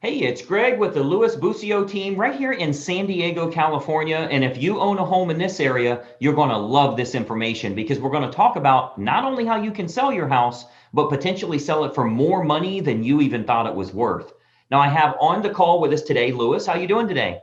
Hey, it's Greg with the LouisBucio team right here in San Diego, California. And if you own a home in this area, you're going to love this information because we're going to talk about not only how you can sell your house, but potentially sell it for more money than you even thought it was worth. Now, I have on the call with us today, Louis. How you doing today?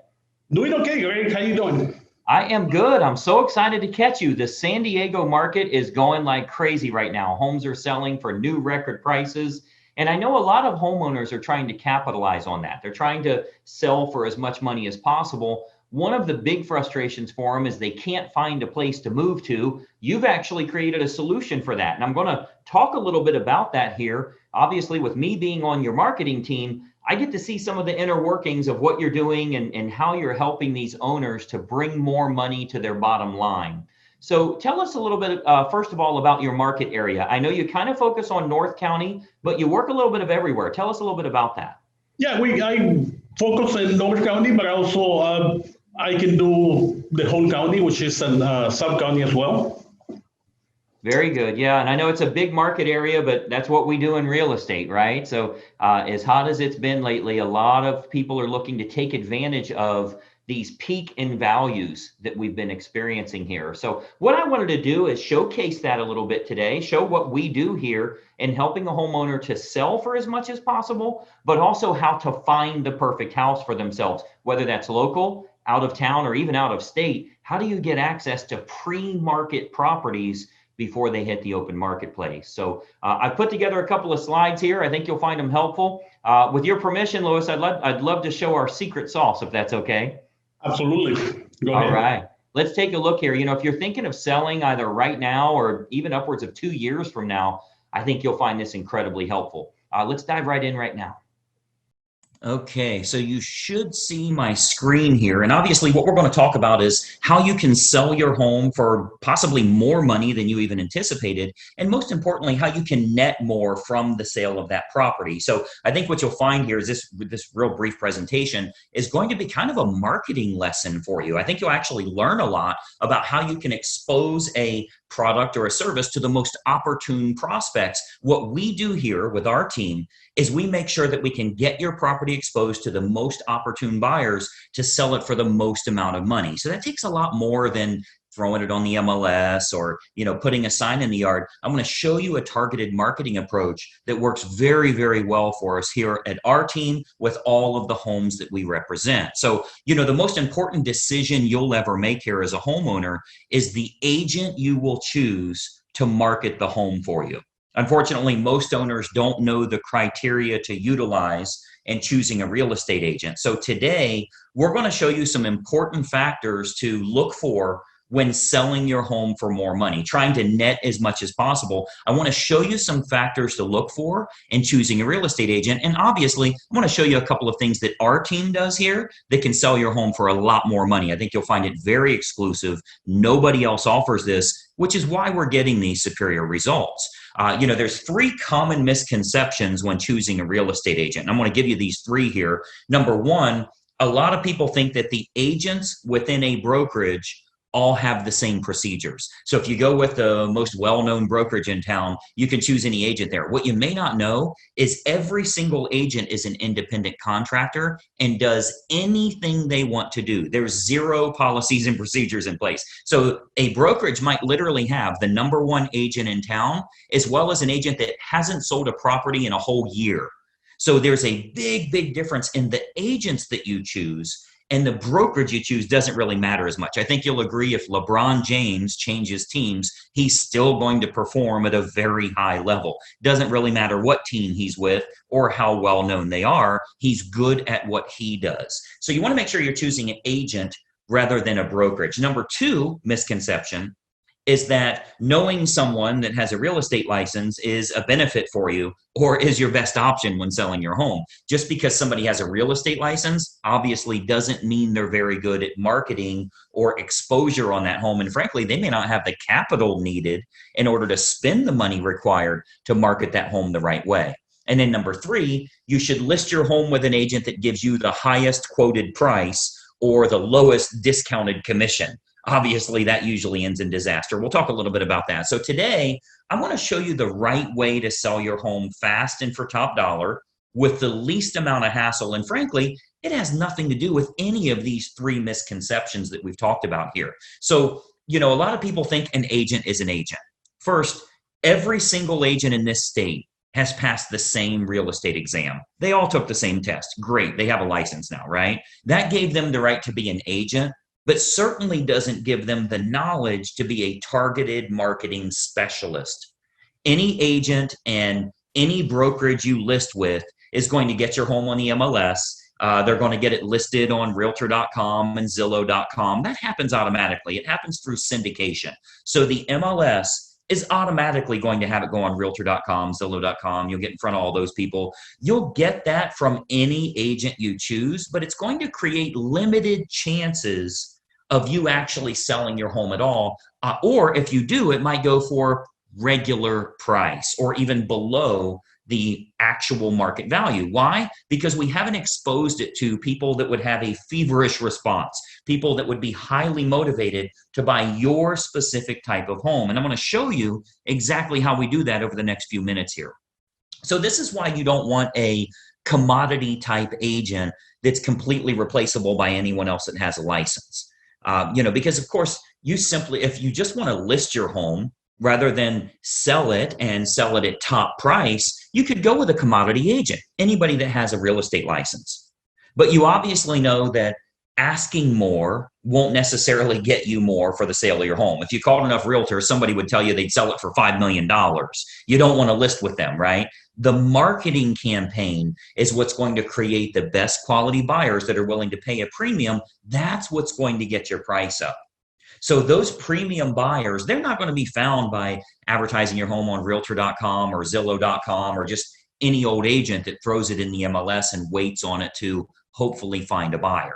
Doing okay, Greg. How you doing? I am good. I'm so excited to catch you. The San Diego market is going like crazy right now. Homes are selling for new record prices. And I know a lot of homeowners are trying to capitalize on that. They're trying to sell for as much money as possible. One of the big frustrations for them is they can't find a place to move to. You've actually created a solution for that. And I'm going to talk a little bit about that here. Obviously, with me being on your marketing team, I get to see some of the inner workings of what you're doing and how you're helping these owners to bring more money to their bottom line. So tell us a little bit, first of all, about your market area. I know you kind of focus on North County, but you work a little bit of everywhere. Tell us a little bit about that. Yeah, I focus in North County, but also I can do the whole county, which is a sub county as well. Very good. Yeah. And I know it's a big market area, but that's what we do in real estate, right? So, as hot as it's been lately, a lot of people are looking to take advantage of these peak in values that we've been experiencing here. So, what I wanted to do is showcase that a little bit today, show what we do here in helping a homeowner to sell for as much as possible, but also how to find the perfect house for themselves, whether that's local, out of town, or even out of state. How do you get access to pre-market properties before they hit the open marketplace? So I put together a couple of slides here. I think you'll find them helpful. With your permission, Louis, I'd love to show our secret sauce, if that's okay. Absolutely. Go All ahead. right. Let's take a look here. If you're thinking of selling either right now or even upwards of 2 years from now, I think you'll find this incredibly helpful. Let's dive right in right now. Okay, so you should see my screen here. And obviously, what we're going to talk about is how you can sell your home for possibly more money than you even anticipated. And most importantly, how you can net more from the sale of that property. So I think what you'll find here is this real brief presentation is going to be kind of a marketing lesson for you. I think you'll actually learn a lot about how you can expose a product or a service to the most opportune prospects. What we do here with our team is we make sure that we can get your property exposed to the most opportune buyers to sell it for the most amount of money. So that takes a lot more than throwing it on the MLS or putting a sign in the yard. I'm going to show you a targeted marketing approach that works very, very well for us here at our team with all of the homes that we represent. So the most important decision you'll ever make here as a homeowner is the agent you will choose to market the home for you. Unfortunately, most owners don't know the criteria to utilize in choosing a real estate agent. So today, we're going to show you some important factors to look for when selling your home for more money, trying to net as much as possible. I want to show you some factors to look for in choosing a real estate agent. And obviously, I want to show you a couple of things that our team does here that can sell your home for a lot more money. I think you'll find it very exclusive. Nobody else offers this, which is why we're getting these superior results. There's three common misconceptions when choosing a real estate agent. And I'm going to give you these three here. Number one, a lot of people think that the agents within a brokerage all have the same procedures. So if you go with the most well-known brokerage in town, you can choose any agent there. What you may not know is every single agent is an independent contractor and does anything they want to do. There's zero policies and procedures in place. So a brokerage might literally have the number one agent in town, as well as an agent that hasn't sold a property in a whole year. So there's a big, big difference in the agents that you choose, and the brokerage you choose doesn't really matter as much. I think you'll agree if LeBron James changes teams, he's still going to perform at a very high level. Doesn't really matter what team he's with or how well known they are. He's good at what he does. So you want to make sure you're choosing an agent rather than a brokerage. Number two misconception is that knowing someone that has a real estate license is a benefit for you or is your best option when selling your home. Just because somebody has a real estate license obviously doesn't mean they're very good at marketing or exposure on that home. And frankly, they may not have the capital needed in order to spend the money required to market that home the right way. And then number three, you should list your home with an agent that gives you the highest quoted price or the lowest discounted commission. Obviously, that usually ends in disaster. We'll talk a little bit about that. So today, I want to show you the right way to sell your home fast and for top dollar with the least amount of hassle. And frankly, it has nothing to do with any of these three misconceptions that we've talked about here. So, a lot of people think an agent is an agent. First, every single agent in this state has passed the same real estate exam. They all took the same test. Great. They have a license now, right? That gave them the right to be an agent, but certainly doesn't give them the knowledge to be a targeted marketing specialist. Any agent and any brokerage you list with is going to get your home on the MLS. They're going to get it listed on Realtor.com and Zillow.com. That happens automatically. It happens through syndication. So the MLS is automatically going to have it go on Realtor.com, Zillow.com. You'll get in front of all those people. You'll get that from any agent you choose, but it's going to create limited chances of you actually selling your home at all. Or if you do, it might go for regular price or even below the actual market value. Why? Because we haven't exposed it to people that would have a feverish response, people that would be highly motivated to buy your specific type of home. And I'm going to show you exactly how we do that over the next few minutes here. So this is why you don't want a commodity type agent that's completely replaceable by anyone else that has a license. Because of course, if you just want to list your home rather than sell it and sell it at top price, you could go with a commodity agent, anybody that has a real estate license. But you obviously know that asking more won't necessarily get you more for the sale of your home. If you called enough realtors, somebody would tell you they'd sell it for $5 million. You don't want to list with them, right? The marketing campaign is what's going to create the best quality buyers that are willing to pay a premium. That's what's going to get your price up. So those premium buyers, they're not going to be found by advertising your home on Realtor.com or Zillow.com or just any old agent that throws it in the MLS and waits on it to hopefully find a buyer.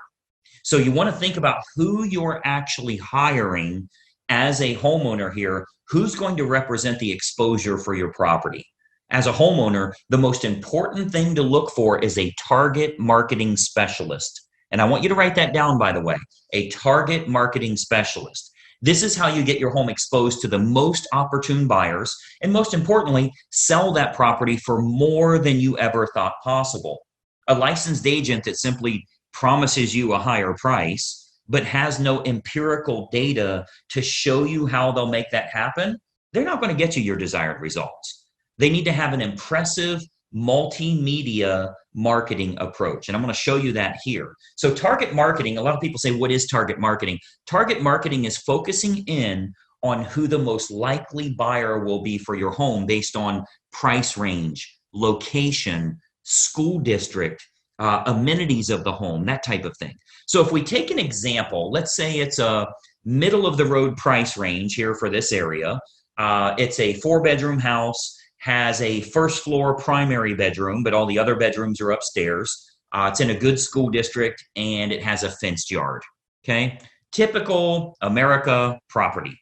So you want to think about who you're actually hiring as a homeowner here, who's going to represent the exposure for your property. As a homeowner, the most important thing to look for is a target marketing specialist. And I want you to write that down, by the way, a target marketing specialist. This is how you get your home exposed to the most opportune buyers, and most importantly, sell that property for more than you ever thought possible. A licensed agent that simply promises you a higher price, but has no empirical data to show you how they'll make that happen, they're not going to get you your desired results. They need to have an impressive multimedia marketing approach. And I'm going to show you that here. So target marketing, a lot of people say, what is target marketing? Target marketing is focusing in on who the most likely buyer will be for your home based on price range, location, school district, amenities of the home, that type of thing. So if we take an example, let's say it's a middle of the road price range here for this area. It's a 4-bedroom house, has a first floor primary bedroom, but all the other bedrooms are upstairs. It's in a good school district and it has a fenced yard. Okay. Typical America property.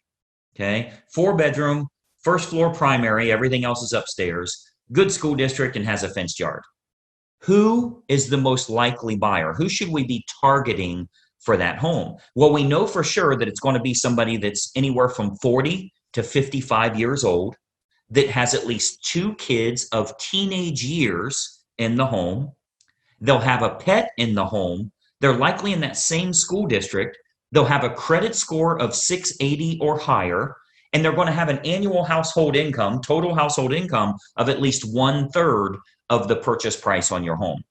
Okay. 4-bedroom, first floor primary, everything else is upstairs, good school district and has a fenced yard. Who is the most likely buyer? Who should we be targeting for that home? Well, we know for sure that it's going to be somebody that's anywhere from 40 to 55 years old, that has at least 2 kids of teenage years in the home. They'll have a pet in the home. They're likely in that same school district. They'll have a credit score of 680 or higher, and they're going to have an annual household income, total household income of at least 1/3 of the purchase price on your home.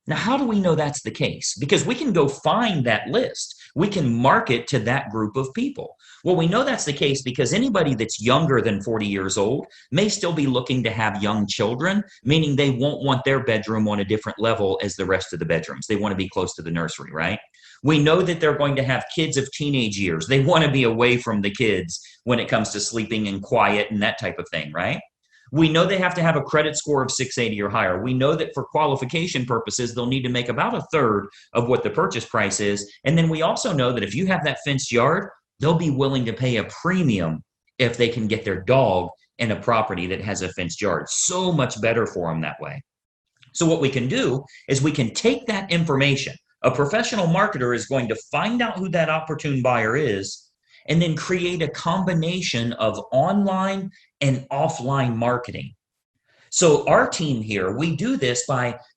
Now, how do we know that's the case? Because we can go find that list. We can market to that group of people. Well, we know that's the case because anybody that's younger than 40 years old may still be looking to have young children, meaning they won't want their bedroom on a different level as the rest of the bedrooms. They want to be close to the nursery, right? We know that they're going to have kids of teenage years. They want to be away from the kids when it comes to sleeping and quiet and that type of thing, right? We know they have to have a credit score of 680 or higher. We know that for qualification purposes, they'll need to make about 1/3 of what the purchase price is. And then we also know that if you have that fenced yard, they'll be willing to pay a premium if they can get their dog in a property that has a fenced yard. So much better for them that way. So what we can do is we can take that information. A professional marketer is going to find out who that opportune buyer is and then create a combination of online and offline marketing. So our team here, we do this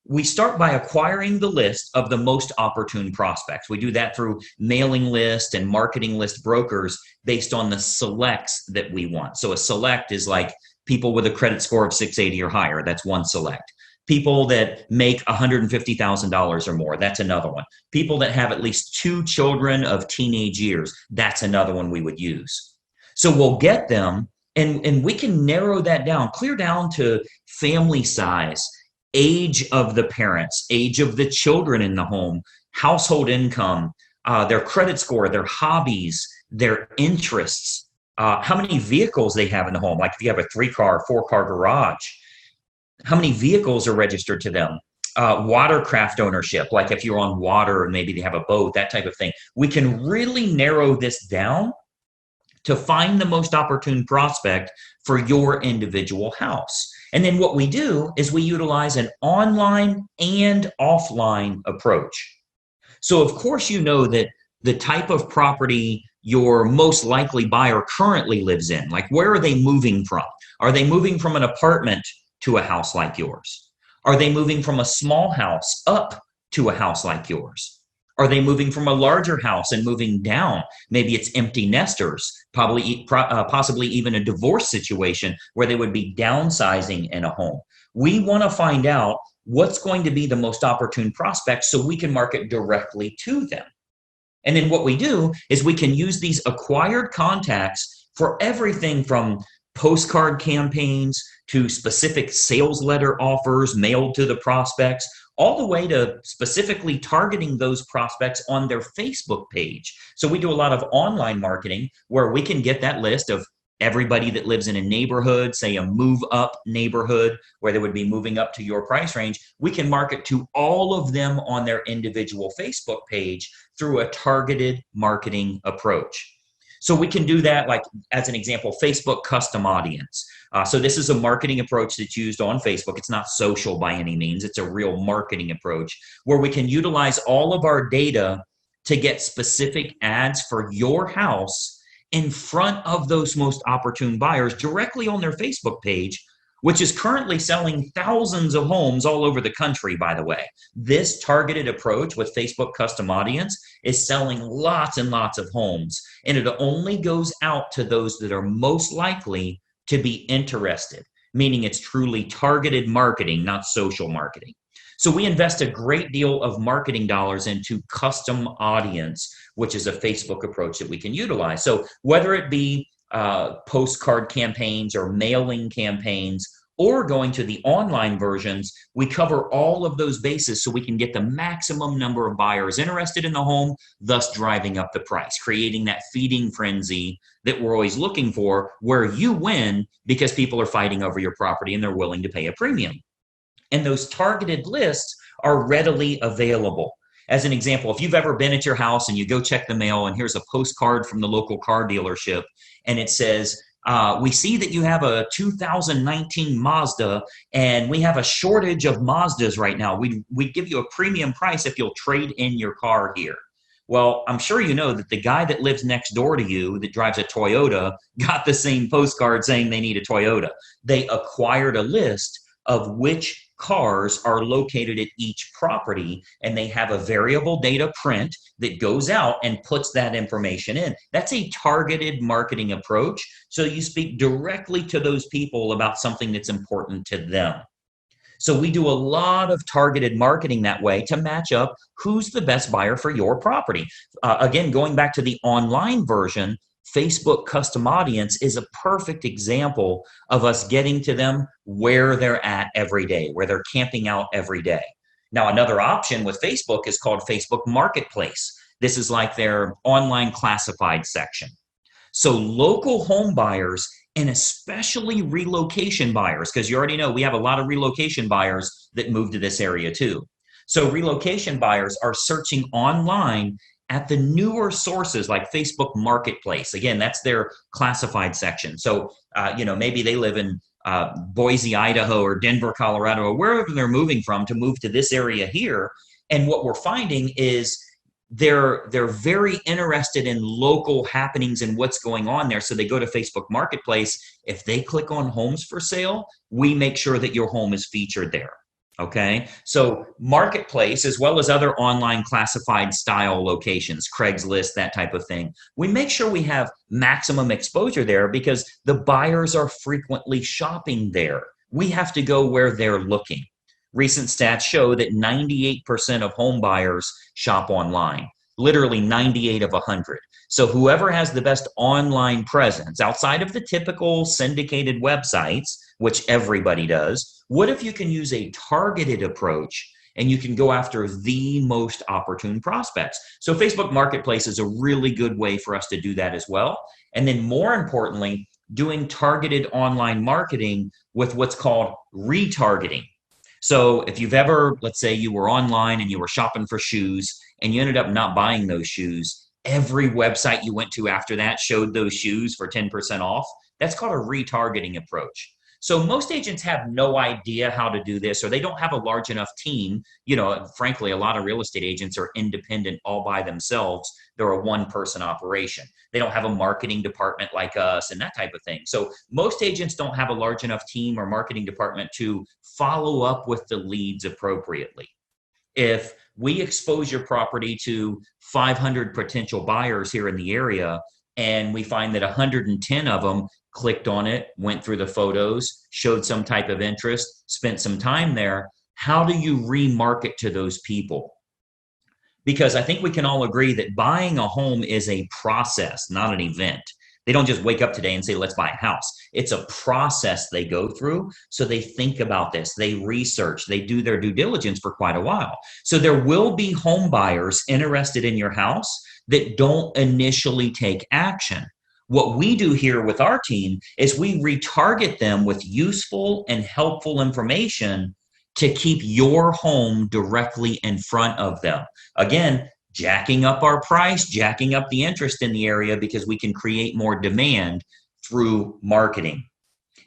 we start by acquiring the list of the most opportune prospects. We do that through mailing list and marketing list brokers based on the selects that we want. So a select is like people with a credit score of 680 or higher. That's one select. People that make $150,000 or more, that's another one. People that have at least 2 children of teenage years, that's another one we would use. So we'll get them, and we can narrow that down, clear down to family size, age of the parents, age of the children in the home, household income, their credit score, their hobbies, their interests, how many vehicles they have in the home. Like if you have a 3-car, 4-car garage, how many vehicles are registered to them? Watercraft ownership, like if you're on water and maybe they have a boat, that type of thing. We can really narrow this down to find the most opportune prospect for your individual house. And then what we do is we utilize an online and offline approach. So of course, you know that the type of property your most likely buyer currently lives in, like where are they moving from? Are they moving from an apartment to a house like yours? Are they moving from a small house up to a house like yours? Are they moving from a larger house and moving down? Maybe it's empty nesters, possibly even a divorce situation where they would be downsizing in a home. We want to find out what's going to be the most opportune prospect so we can market directly to them. And then what we do is we can use these acquired contacts for everything from postcard campaigns to specific sales letter offers mailed to the prospects, all the way to specifically targeting those prospects on their Facebook page. So we do a lot of online marketing where we can get that list of everybody that lives in a neighborhood, say a move up neighborhood where they would be moving up to your price range. We can market to all of them on their individual Facebook page through a targeted marketing approach. So we can do that, like as an example, Facebook custom audience. So this is a marketing approach that's used on Facebook. It's not social by any means. It's a real marketing approach where we can utilize all of our data to get specific ads for your house in front of those most opportune buyers directly on their Facebook page, which is currently selling thousands of homes all over the country, by the way. This targeted approach with Facebook custom audience is selling lots and lots of homes, and it only goes out to those that are most likely to be interested, meaning it's truly targeted marketing, not social marketing. So we invest a great deal of marketing dollars into custom audience, which is a Facebook approach that we can utilize. So whether it be postcard campaigns or mailing campaigns or going to the online versions, we cover all of those bases so we can get the maximum number of buyers interested in the home, thus driving up the price, creating that feeding frenzy that we're always looking for, where you win because people are fighting over your property and they're willing to pay a premium. And those targeted lists are readily available. As an example, if you've ever been at your house and you go check the mail and here's a postcard from the local car dealership and it says, we see that you have a 2019 Mazda and we have a shortage of Mazdas right now. We'd give you a premium price if you'll trade in your car here. Well, I'm sure you know that the guy that lives next door to you that drives a Toyota got the same postcard saying they need a Toyota. They acquired a list of which cars are located at each property, and they have a variable data print that goes out and puts that information in. That's a targeted marketing approach. So you speak directly to those people about something that's important to them. So we do a lot of targeted marketing that way to match up who's the best buyer for your property. Again, going back to the online version, Facebook custom audience is a perfect example of us getting to them where they're at every day, where they're camping out every day. Now, another option with Facebook is called Facebook Marketplace. This is like their online classified section. So local home buyers and especially relocation buyers, because you already know we have a lot of relocation buyers that move to this area too. So relocation buyers are searching online at the newer sources like Facebook Marketplace. Again, that's their classified section. So, maybe they live in Boise, Idaho, or Denver, Colorado, or wherever they're moving from to move to this area here. And what we're finding is they're very interested in local happenings and what's going on there. So they go to Facebook Marketplace. If they click on homes for sale, we make sure that your home is featured there. Okay, so Marketplace, as well as other online classified style locations, Craigslist, that type of thing, we make sure we have maximum exposure there because the buyers are frequently shopping there. We have to go where they're looking. Recent stats show that 98% of home buyers shop online, literally 98 of 100. So whoever has the best online presence outside of the typical syndicated websites, which everybody does, what if you can use a targeted approach and you can go after the most opportune prospects? So Facebook Marketplace is a really good way for us to do that as well. And then more importantly, doing targeted online marketing with what's called retargeting. So if you've ever, let's say you were online and you were shopping for shoes and you ended up not buying those shoes, every website you went to after that showed those shoes for 10% off. That's called a retargeting approach. So most agents have no idea how to do this, or they don't have a large enough team. You know, frankly, a lot of real estate agents are independent all by themselves. They're a one-person operation. They don't have a marketing department like us and that type of thing. So most agents don't have a large enough team or marketing department to follow up with the leads appropriately. If we expose your property to 500 potential buyers here in the area, and we find that 110 of them clicked on it, went through the photos, showed some type of interest, spent some time there, how do you remarket to those people? Because I think we can all agree that buying a home is a process, not an event. They don't just wake up today and say, let's buy a house. It's a process they go through. So they think about this, they research, they do their due diligence for quite a while. So there will be home buyers interested in your house that don't initially take action. What we do here with our team is we retarget them with useful and helpful information to keep your home directly in front of them. Again, jacking up our price, jacking up the interest in the area because we can create more demand through marketing.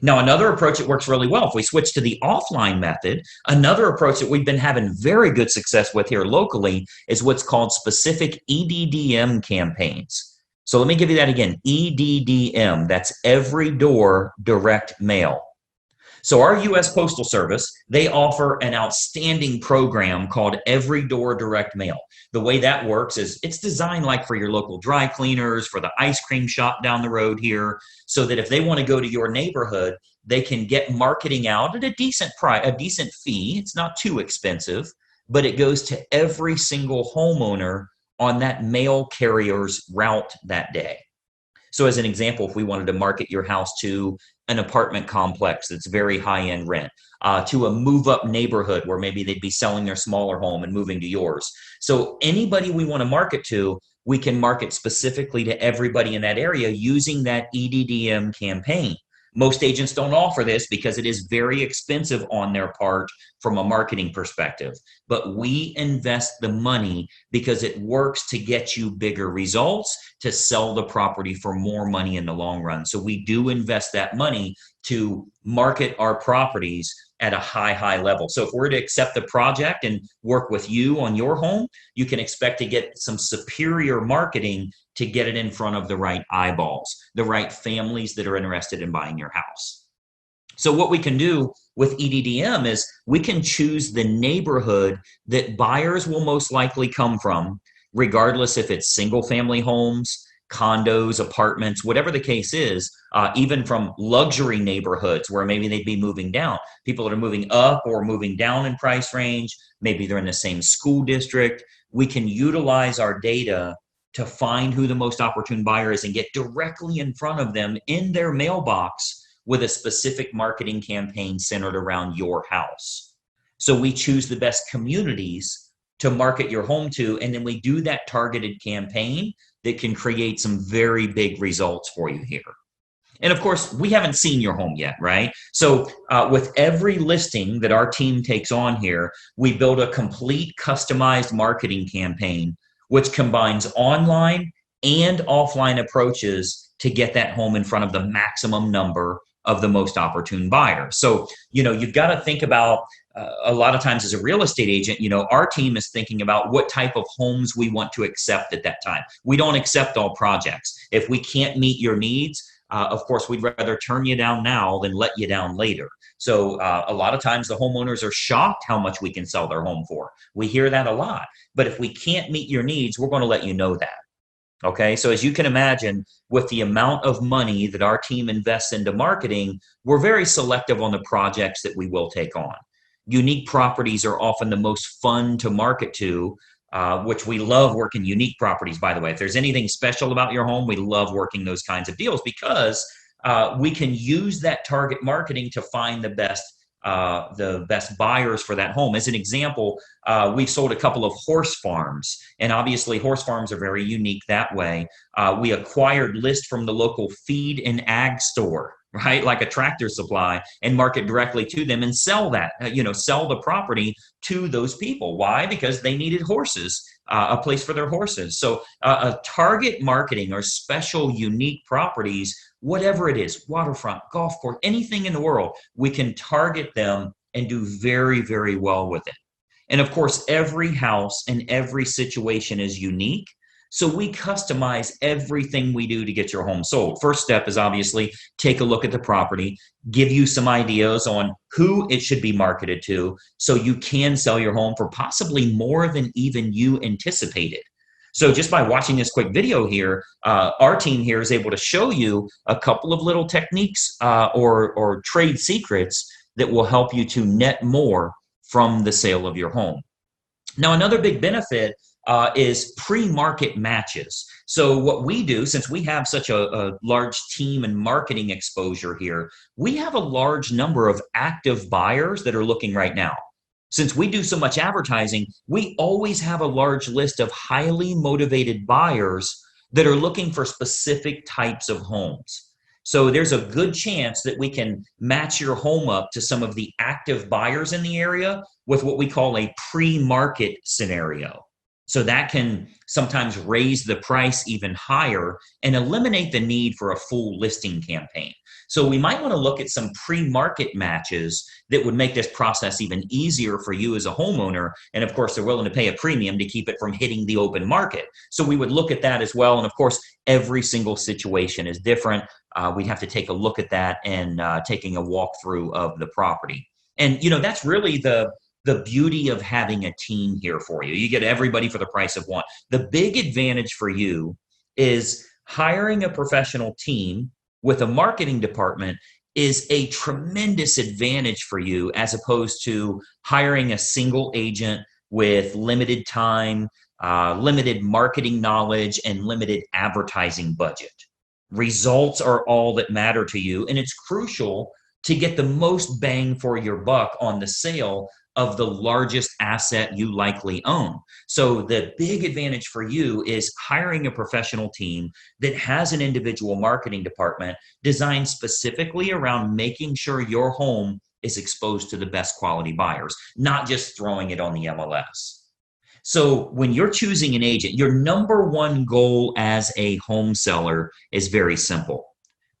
Now, another approach that works really well, if we switch to the offline method, another approach that we've been having very good success with here locally is what's called specific EDDM campaigns. So let me give you that again, EDDM, that's every door direct mail. So our U.S. Postal Service, they offer an outstanding program called Every Door Direct Mail. The way that works is it's designed like for your local dry cleaners, for the ice cream shop down the road here, so that if they want to go to your neighborhood, they can get marketing out at a decent price, a decent fee. It's not too expensive, but it goes to every single homeowner on that mail carrier's route that day. So as an example, if we wanted to market your house to an apartment complex that's very high-end rent, to a move-up neighborhood where maybe they'd be selling their smaller home and moving to yours. So anybody we want to market to, we can market specifically to everybody in that area using that EDDM campaign. Most agents don't offer this because it is very expensive on their part from a marketing perspective. But we invest the money because it works to get you bigger results, to sell the property for more money in the long run. So we do invest that money to market our properties at a high level. So if we're to accept the project and work with you on your home, you can expect to get some superior marketing to get it in front of the right eyeballs, the right families that are interested in buying your house. So what we can do with EDDM is we can choose the neighborhood that buyers will most likely come from, regardless if it's single family homes, condos, apartments, whatever the case is, even from luxury neighborhoods where maybe they'd be moving down. People that are moving up or moving down in price range, maybe they're in the same school district. We can utilize our data to find who the most opportune buyer is and get directly in front of them in their mailbox with a specific marketing campaign centered around your house. So we choose the best communities to market your home to, and then we do that targeted campaign that can create some very big results for you here. And of course, we haven't seen your home yet, right? So with every listing that our team takes on here, we build a complete customized marketing campaign which combines online and offline approaches to get that home in front of the maximum number of the most opportune buyers. So, you know, you've got to think about a lot of times as a real estate agent, our team is thinking about what type of homes we want to accept at that time. We don't accept all projects. If we can't meet your needs, of course, we'd rather turn you down now than let you down later. So a lot of times the homeowners are shocked how much we can sell their home for. We hear that a lot. But if we can't meet your needs, we're going to let you know that. Okay, so as you can imagine, with the amount of money that our team invests into marketing, we're very selective on the projects that we will take on. Unique properties are often the most fun to market to, which we love working unique properties, by the way. If there's anything special about your home, we love working those kinds of deals because we can use that target marketing to find the best buyers for that home. As an example, we've sold a couple of horse farms, and obviously horse farms are very unique that way. We acquired lists from the local feed and ag store, right? Like a Tractor Supply, and market directly to them and sell that, sell the property to those people. Why? Because they needed horses, a place for their horses. So target marketing or special unique properties, whatever it is, waterfront, golf course, anything in the world, we can target them and do very, very well with it. And of course, every house and every situation is unique. So we customize everything we do to get your home sold. First step is obviously take a look at the property, give you some ideas on who it should be marketed to so you can sell your home for possibly more than even you anticipated. So just by watching this quick video here, our team here is able to show you a couple of little techniques or trade secrets that will help you to net more from the sale of your home. Now, another big benefit is pre-market matches. So what we do, since we have such a large team and marketing exposure here, we have a large number of active buyers that are looking right now. Since we do so much advertising, we always have a large list of highly motivated buyers that are looking for specific types of homes. So there's a good chance that we can match your home up to some of the active buyers in the area with what we call a pre-market scenario. So that can sometimes raise the price even higher and eliminate the need for a full listing campaign. So we might want to look at some pre-market matches that would make this process even easier for you as a homeowner. And of course, they're willing to pay a premium to keep it from hitting the open market. So we would look at that as well. And of course, every single situation is different. We'd have to take a look at that and taking a walkthrough of the property. And that's really the beauty of having a team here for you. You get everybody for the price of one. The big advantage for you is hiring a professional team with a marketing department is a tremendous advantage for you as opposed to hiring a single agent with limited time, limited marketing knowledge, and limited advertising budget. Results are all that matter to you, and it's crucial to get the most bang for your buck on the sale of the largest asset you likely own. So the big advantage for you is hiring a professional team that has an individual marketing department designed specifically around making sure your home is exposed to the best quality buyers, not just throwing it on the MLS. So when you're choosing an agent, your number one goal as a home seller is very simple.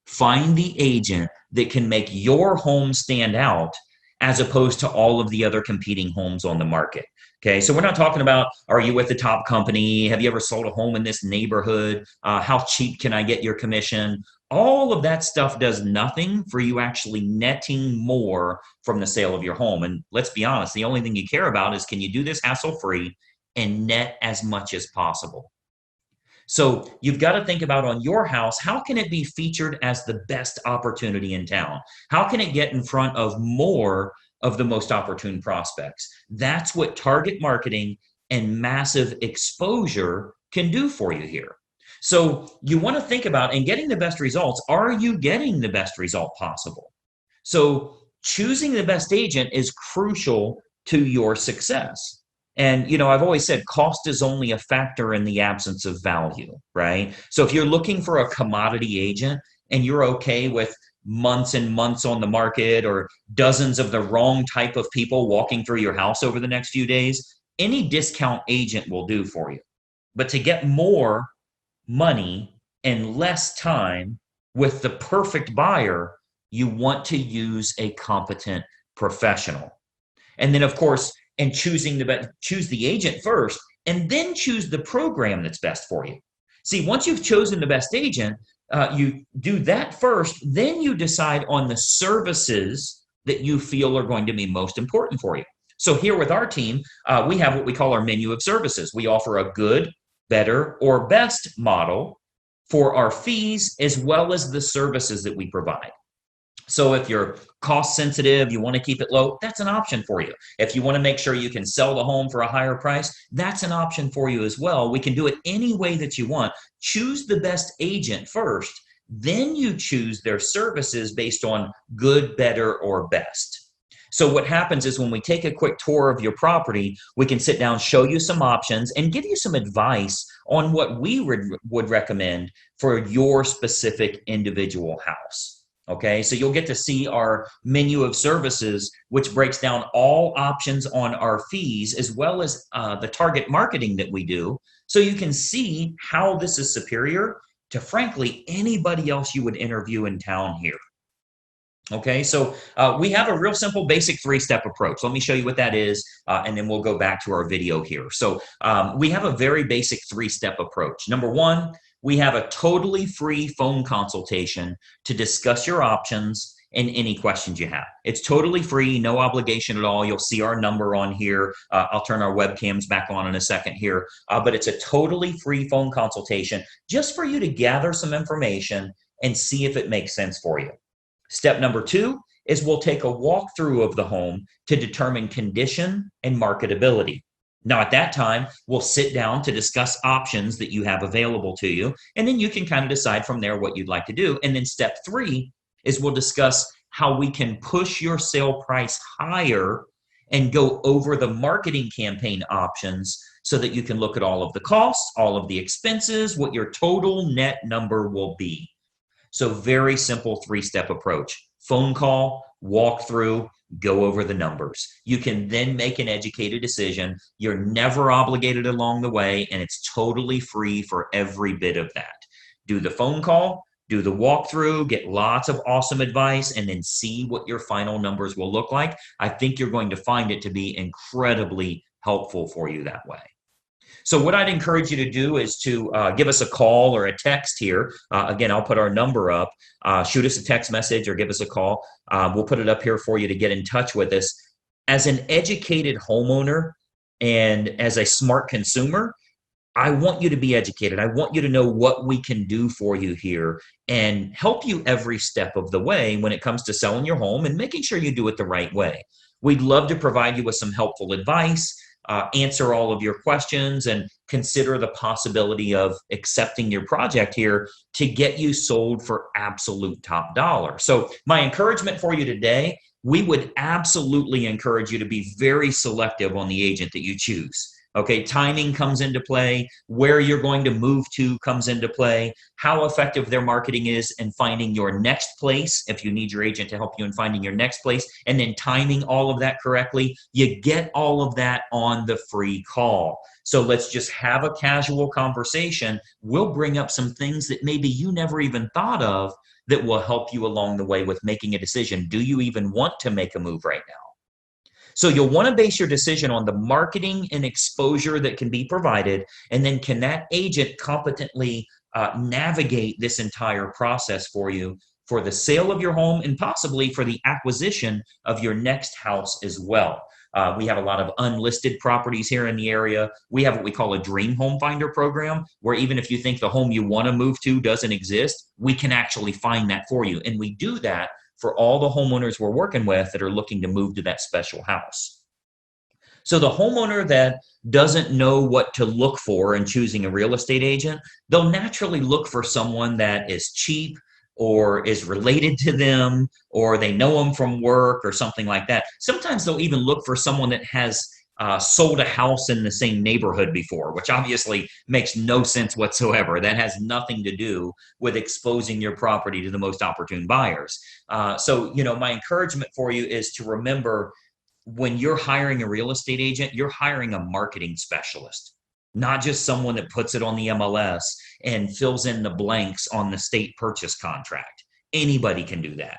Find the agent that can make your home stand out as opposed to all of the other competing homes on the market. Okay, so we're not talking about, are you with the top company? Have you ever sold a home in this neighborhood? How cheap can I get your commission? All of that stuff does nothing for you actually netting more from the sale of your home. And let's be honest, the only thing you care about is, can you do this hassle-free and net as much as possible? So you've got to think about, on your house, how can it be featured as the best opportunity in town? How can it get in front of more of the most opportune prospects? That's what target marketing and massive exposure can do for you here. So you want to think about, in getting the best results, are you getting the best result possible? So choosing the best agent is crucial to your success. And, I've always said cost is only a factor in the absence of value, right? So if you're looking for a commodity agent and you're okay with months and months on the market or dozens of the wrong type of people walking through your house over the next few days, any discount agent will do for you. But to get more money and less time with the perfect buyer, you want to use a competent professional. And then, of course, and choose the agent first, and then choose the program that's best for you. See, once you've chosen the best agent, you do that first, then you decide on the services that you feel are going to be most important for you. So here with our team, we have what we call our menu of services. We offer a good, better, or best model for our fees as well as the services that we provide. So if you're cost sensitive, you want to keep it low, that's an option for you. If you want to make sure you can sell the home for a higher price, that's an option for you as well. We can do it any way that you want. Choose the best agent first, then you choose their services based on good, better, or best. So what happens is when we take a quick tour of your property, we can sit down, show you some options, and give you some advice on what we would recommend for your specific individual house. Okay, so you'll get to see our menu of services, which breaks down all options on our fees, as well as the target marketing that we do. So you can see how this is superior to, frankly, anybody else you would interview in town here. Okay, so we have a real simple basic 3-step approach. Let me show you what that is, and then we'll go back to our video here. So we have a very basic 3-step approach. Number one, we have a totally free phone consultation to discuss your options and any questions you have. It's totally free, no obligation at all. You'll see our number on here. I'll turn our webcams back on in a second here, but it's a totally free phone consultation just for you to gather some information and see if it makes sense for you. Step number 2 is we'll take a walkthrough of the home to determine condition and marketability. Now, at that time, we'll sit down to discuss options that you have available to you, and then you can kind of decide from there what you'd like to do. And then step 3 is we'll discuss how we can push your sale price higher and go over the marketing campaign options so that you can look at all of the costs, all of the expenses, what your total net number will be. So very simple 3-step approach. Phone call, walk through, go over the numbers. You can then make an educated decision. You're never obligated along the way, and it's totally free for every bit of that. Do the phone call, do the walkthrough, get lots of awesome advice, and then see what your final numbers will look like. I think you're going to find it to be incredibly helpful for you that way. So what I'd encourage you to do is to give us a call or a text here. Again, I'll put our number up. Shoot us a text message or give us a call. We'll put it up here for you to get in touch with us. As an educated homeowner and as a smart consumer, I want you to be educated. I want you to know what we can do for you here and help you every step of the way when it comes to selling your home and making sure you do it the right way. We'd love to provide you with some helpful advice, answer all of your questions, and consider the possibility of accepting your project here to get you sold for absolute top dollar. So my encouragement for you today, we would absolutely encourage you to be very selective on the agent that you choose. Okay, timing comes into play, where you're going to move to comes into play, how effective their marketing is in finding your next place, if you need your agent to help you in finding your next place, and then timing all of that correctly. You get all of that on the free call. So let's just have a casual conversation. We'll bring up some things that maybe you never even thought of that will help you along the way with making a decision. Do you even want to make a move right now? So you'll want to base your decision on the marketing and exposure that can be provided, and then can that agent competently navigate this entire process for you for the sale of your home and possibly for the acquisition of your next house as well. We have a lot of unlisted properties here in the area. We have what we call a dream home finder program, where even if you think the home you want to move to doesn't exist, we can actually find that for you. And we do that for all the homeowners we're working with that are looking to move to that special house. So the homeowner that doesn't know what to look for in choosing a real estate agent, they'll naturally look for someone that is cheap or is related to them, or they know them from work or something like that. Sometimes they'll even look for someone that has sold a house in the same neighborhood before, which obviously makes no sense whatsoever. That has nothing to do with exposing your property to the most opportune buyers. So, my encouragement for you is to remember, when you're hiring a real estate agent, you're hiring a marketing specialist, not just someone that puts it on the MLS and fills in the blanks on the state purchase contract. Anybody can do that.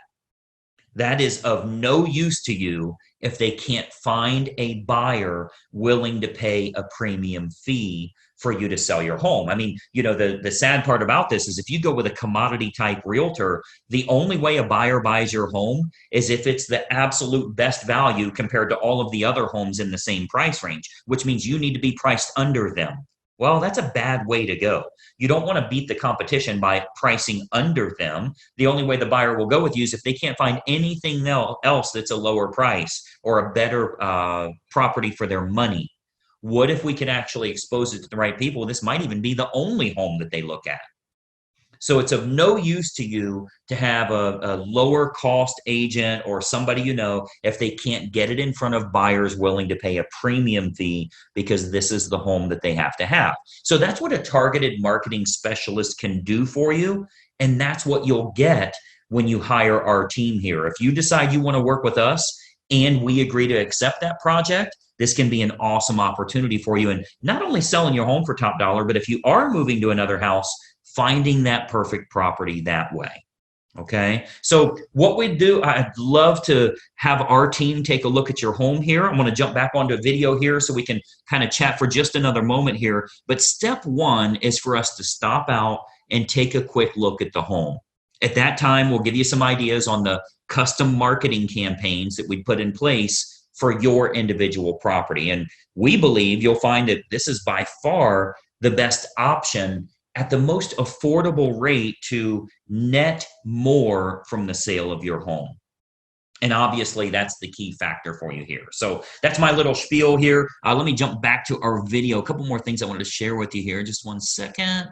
That is of no use to you if they can't find a buyer willing to pay a premium fee for you to sell your home. I mean, you know, the sad part about this is if you go with a commodity type realtor, the only way a buyer buys your home is if it's the absolute best value compared to all of the other homes in the same price range, which means you need to be priced under them. Well, that's a bad way to go. You don't want to beat the competition by pricing under them. The only way the buyer will go with you is if they can't find anything else that's a lower price or a better property for their money. What if we could actually expose it to the right people? This might even be the only home that they look at. So it's of no use to you to have a lower cost agent or somebody you know if they can't get it in front of buyers willing to pay a premium fee because this is the home that they have to have. So that's what a targeted marketing specialist can do for you. And that's what you'll get when you hire our team here. If you decide you want to work with us and we agree to accept that project, this can be an awesome opportunity for you. And not only selling your home for top dollar, but if you are moving to another house, finding that perfect property that way. Okay, so what we do, I'd love to have our team take a look at your home here. I'm going to jump back onto a video here so we can kind of chat for just another moment here. But step one is for us to stop out and take a quick look at the home. At that time, we'll give you some ideas on the custom marketing campaigns that we put in place for your individual property. And we believe you'll find that this is by far the best option at the most affordable rate to net more from the sale of your home. And obviously that's the key factor for you here. So that's my little spiel here. Let me jump back to our video. A couple more things I wanted to share with you here. Just one second.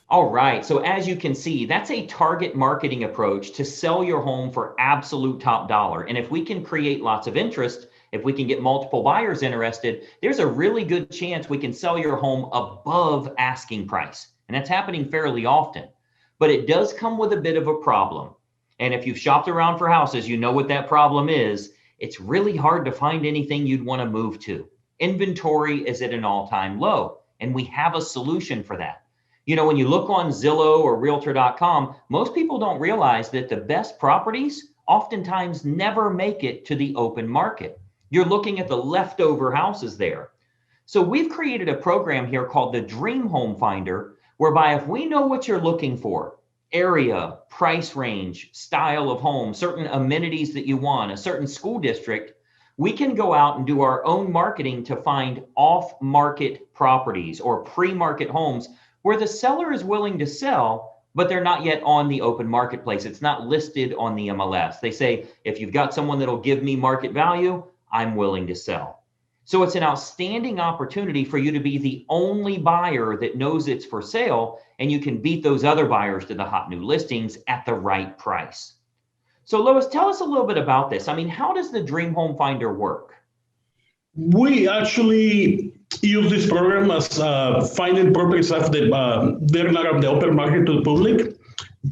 All right, so as you can see, that's a target marketing approach to sell your home for absolute top dollar. And if we can create lots of interest, if we can get multiple buyers interested, there's a really good chance we can sell your home above asking price. And that's happening fairly often, but it does come with a bit of a problem. And if you've shopped around for houses, you know what that problem is. It's really hard to find anything you'd want to move to. Inventory is at an all-time low, and we have a solution for that. You know, when you look on Zillow or Realtor.com, most people don't realize that the best properties oftentimes never make it to the open market. You're looking at the leftover houses there. So we've created a program here called the Dream Home Finder, whereby if we know what you're looking for, area, price range, style of home, certain amenities that you want, a certain school district, we can go out and do our own marketing to find off-market properties or pre-market homes where the seller is willing to sell, but they're not yet on the open marketplace. It's not listed on the MLS. They say, if you've got someone that'll give me market value, I'm willing to sell. So it's an outstanding opportunity for you to be the only buyer that knows it's for sale, and you can beat those other buyers to the hot new listings at the right price. So Louis, tell us a little bit about this. I mean, how does the Dream Home Finder work? We actually use this program as finding properties that they're not on the open market to the public.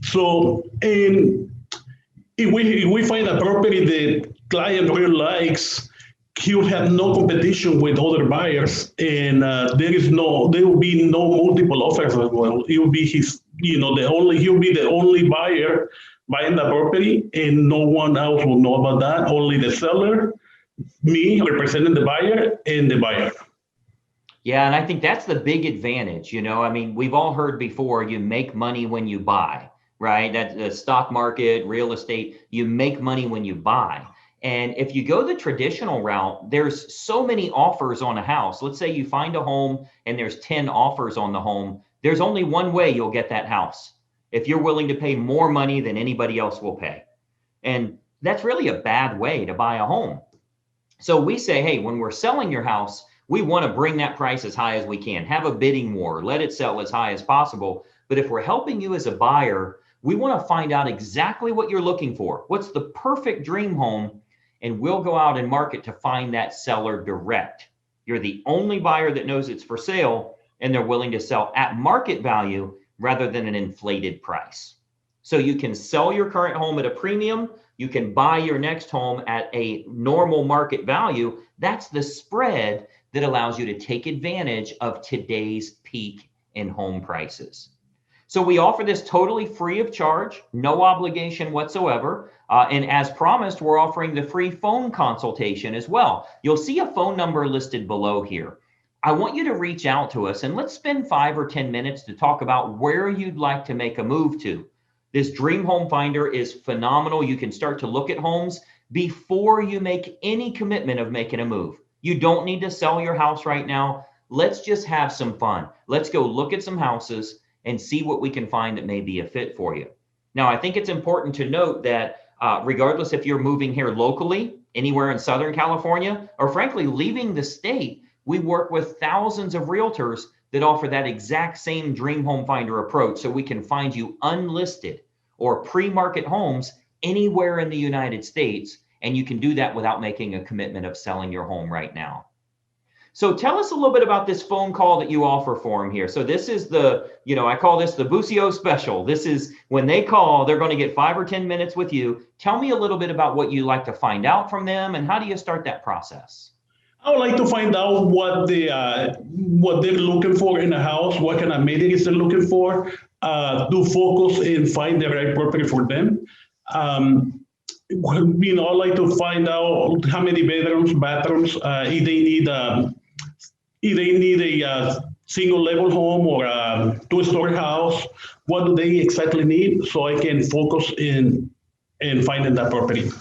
So if we find a property the client really likes, he will have no competition with other buyers, and there will be no multiple offers as well. It will be he'll be the only buyer buying the property, and no one else will know about that. Only the seller, me representing the buyer, and the buyer. Yeah, and I think that's the big advantage. You know, I mean, we've all heard before, you make money when you buy, right? That's the stock market, real estate, you make money when you buy. And if you go the traditional route, there's so many offers on a house. Let's say you find a home and there's 10 offers on the home. There's only one way you'll get that house, if you're willing to pay more money than anybody else will pay. And that's really a bad way to buy a home. So we say, hey, when we're selling your house, we want to bring that price as high as we can, have a bidding war, let it sell as high as possible. But if we're helping you as a buyer, we want to find out exactly what you're looking for. What's the perfect dream home? And we'll go out and market to find that seller direct. You're the only buyer that knows it's for sale, and they're willing to sell at market value rather than an inflated price. So you can sell your current home at a premium. You can buy your next home at a normal market value. That's the spread that allows you to take advantage of today's peak in home prices. So we offer this totally free of charge, no obligation whatsoever. And as promised, we're offering the free phone consultation as well. You'll see a phone number listed below here. I want you to reach out to us and let's spend 5 or 10 minutes to talk about where you'd like to make a move to. This Dream Home Finder is phenomenal. You can start to look at homes before you make any commitment of making a move. You don't need to sell your house right now. Let's just have some fun. Let's go look at some houses and see what we can find that may be a fit for you. Now, I think it's important to note that regardless if you're moving here locally, anywhere in Southern California, or frankly, leaving the state, we work with thousands of realtors that offer that exact same Dream Home Finder approach, so we can find you unlisted or pre-market homes anywhere in the United States, and you can do that without making a commitment of selling your home right now. So tell us a little bit about this phone call that you offer for them here. So this is the, I call this the Bucio special. This is when they call, they're going to get 5 or 10 minutes with you. Tell me a little bit about what you like to find out from them and how do you start that process? I would like to find out what they're looking for in a house, what kind of amenities they're looking for, to focus and find the right property for them. I like to find out how many bedrooms, bathrooms, if they need a single level home or a 2-story house, what do they exactly need, so I can focus in finding that property.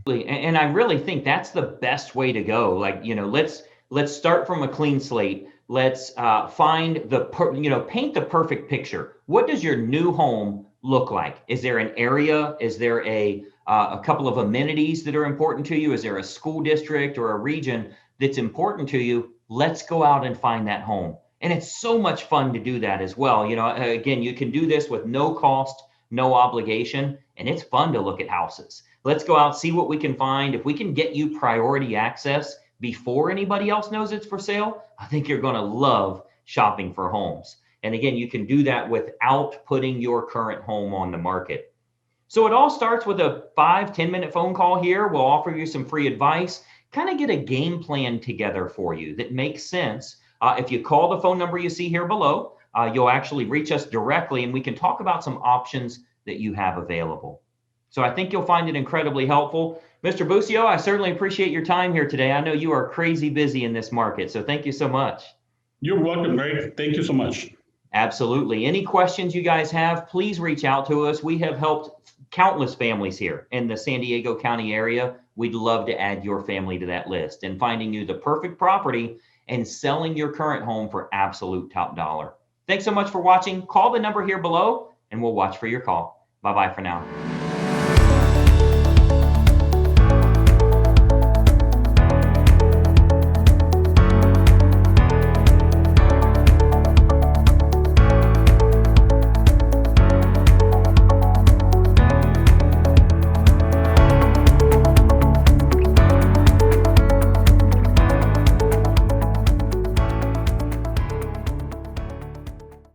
And I really think that's the best way to go. Like, let's start from a clean slate. Let's find paint the perfect picture. What does your new home look like? Is there an area? Is there a couple of amenities that are important to you? Is there a school district or a region that's important to you? Let's go out and find that home. And it's so much fun to do that as well. Again, you can do this with no cost, no obligation, and it's fun to look at houses. Let's go out, see what we can find. If we can get you priority access before anybody else knows it's for sale, I think you're going to love shopping for homes. And again, you can do that without putting your current home on the market. So it all starts with a 5-10 minute phone call here. We'll offer you some free advice, kind of get a game plan together for you that makes sense. If you call the phone number you see here below, you'll actually reach us directly and we can talk about some options that you have available. So I think you'll find it incredibly helpful. Mr. Bucio, I certainly appreciate your time here today. I know you are crazy busy in this market, so thank you so much. You're welcome, Greg. Thank you so much. Absolutely. Any questions you guys have, please reach out to us. We have helped countless families here in the San Diego County area. We'd love to add your family to that list and finding you the perfect property and selling your current home for absolute top dollar. Thanks so much for watching. Call the number here below and we'll watch for your call. Bye-bye for now.